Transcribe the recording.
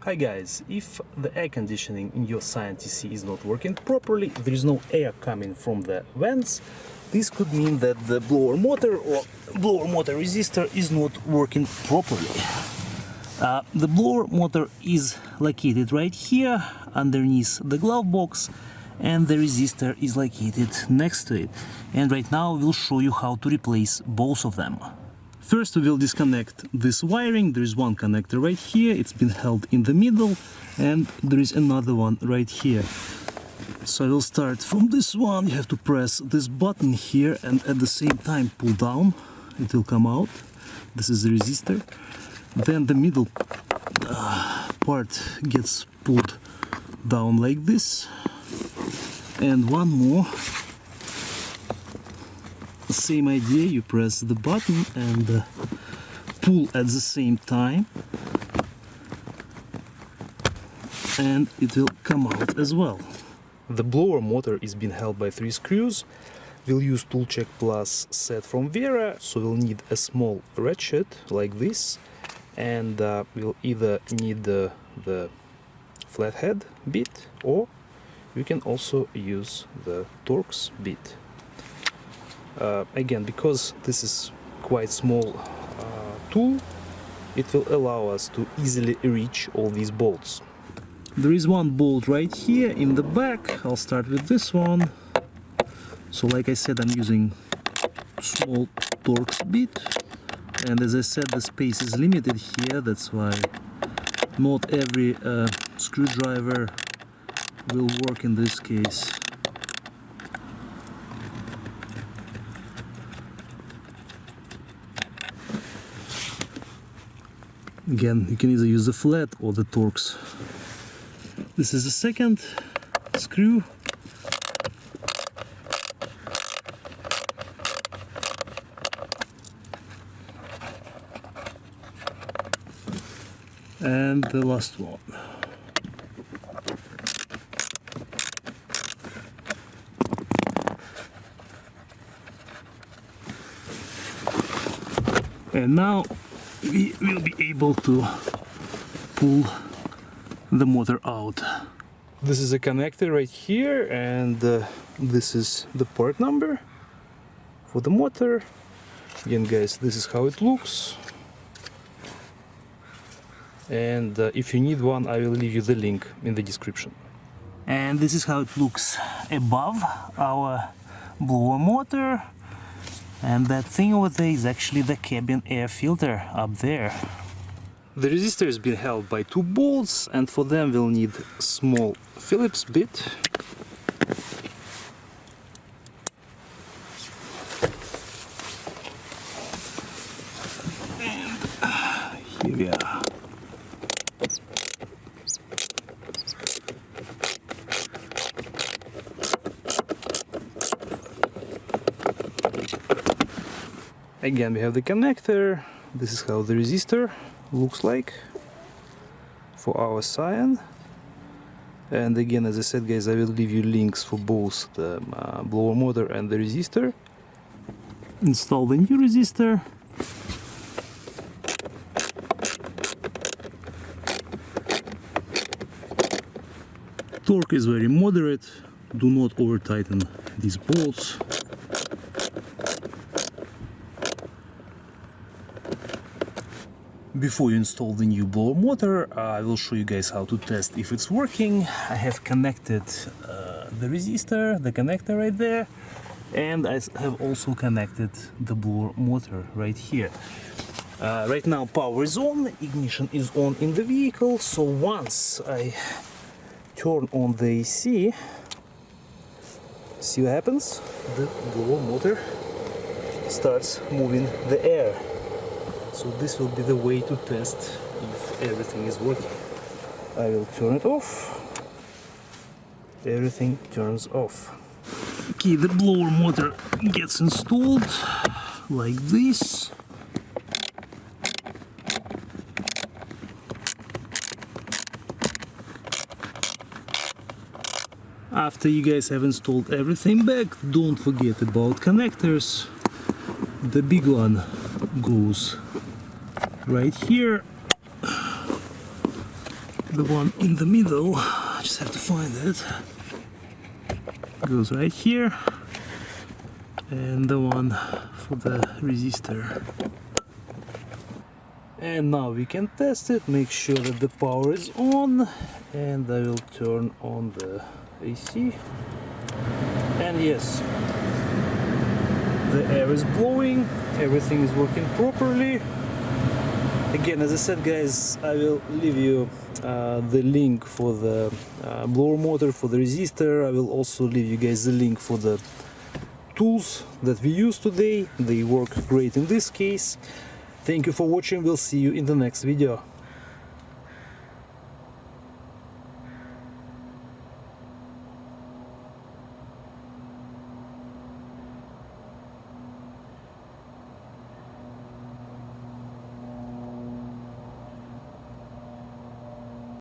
Hi guys, if the air conditioning in your Scion TC is not working properly, there is no air coming from the vents, this could mean that the blower motor or blower motor resistor is not working properly. The blower motor is located right here underneath the glove box, and the resistor is located next to it. And right now we'll show you how to replace both of them. First we will disconnect this wiring. There is one connector right here, it's been held in the middle, and there is another one right here. So I will start from this one. You have to press this button here and at the same time pull down, it will come out. This is the resistor. Then the middle part gets pulled down like this, and one more. Same idea, you press the button and pull at the same time, and it will come out as well. The blower motor is being held by 3 screws. We'll use Toolcheck Plus set from Vera, so we'll need a small ratchet like this, and we'll either need the flathead bit, or we can also use the Torx bit. Again, because this is quite small tool, it will allow us to easily reach all these bolts. There is one bolt right here in the back. I'll start with this one. So like I said, I'm using small Torx bit, and as I said, the space is limited here, that's why not every screwdriver will work in this case. Again, you can either use the flat or the Torx. This is the second screw. And the last one. And now we will be able to pull the motor out. This is a connector right here, and this is the part number for the motor. Again guys, this is how it looks. And if you need one, I will leave you the link in the description. And this is how it looks above our blower motor. And that thing over there is actually the cabin air filter up there. The resistor is being held by 2 bolts, and for them we'll need small Phillips bit. And here we are. Again, we have the connector. This is how the resistor looks like for our Scion. And again, as I said guys, I will leave you links for both the blower motor and the resistor. Install the new resistor. Torque is very moderate. Do not over tighten these bolts. Before you install the new blower motor, I will show you guys how to test if it's working. I have connected the resistor, the connector right there, and I have also connected the blower motor right here. Right now power is on, ignition is on in the vehicle, so once I turn on the AC, see what happens? The blower motor starts moving the air. So this will be the way to test if everything is working. I will turn it off. Everything turns off. Okay, the blower motor gets installed like this. After you guys have installed everything back, don't forget about connectors. The big one goes right here. The one in the middle, I just have to find it, goes right here, and the one for the resistor. And now we can test it, make sure that the power is on, and I will turn on the AC. And yes, the air is blowing, everything is working properly. Again, as I said, guys, I will leave you the link for the blower motor, for the resistor. I will also leave you guys the link for the tools that we use today. They work great in this case. Thank you for watching, we'll see you in the next video.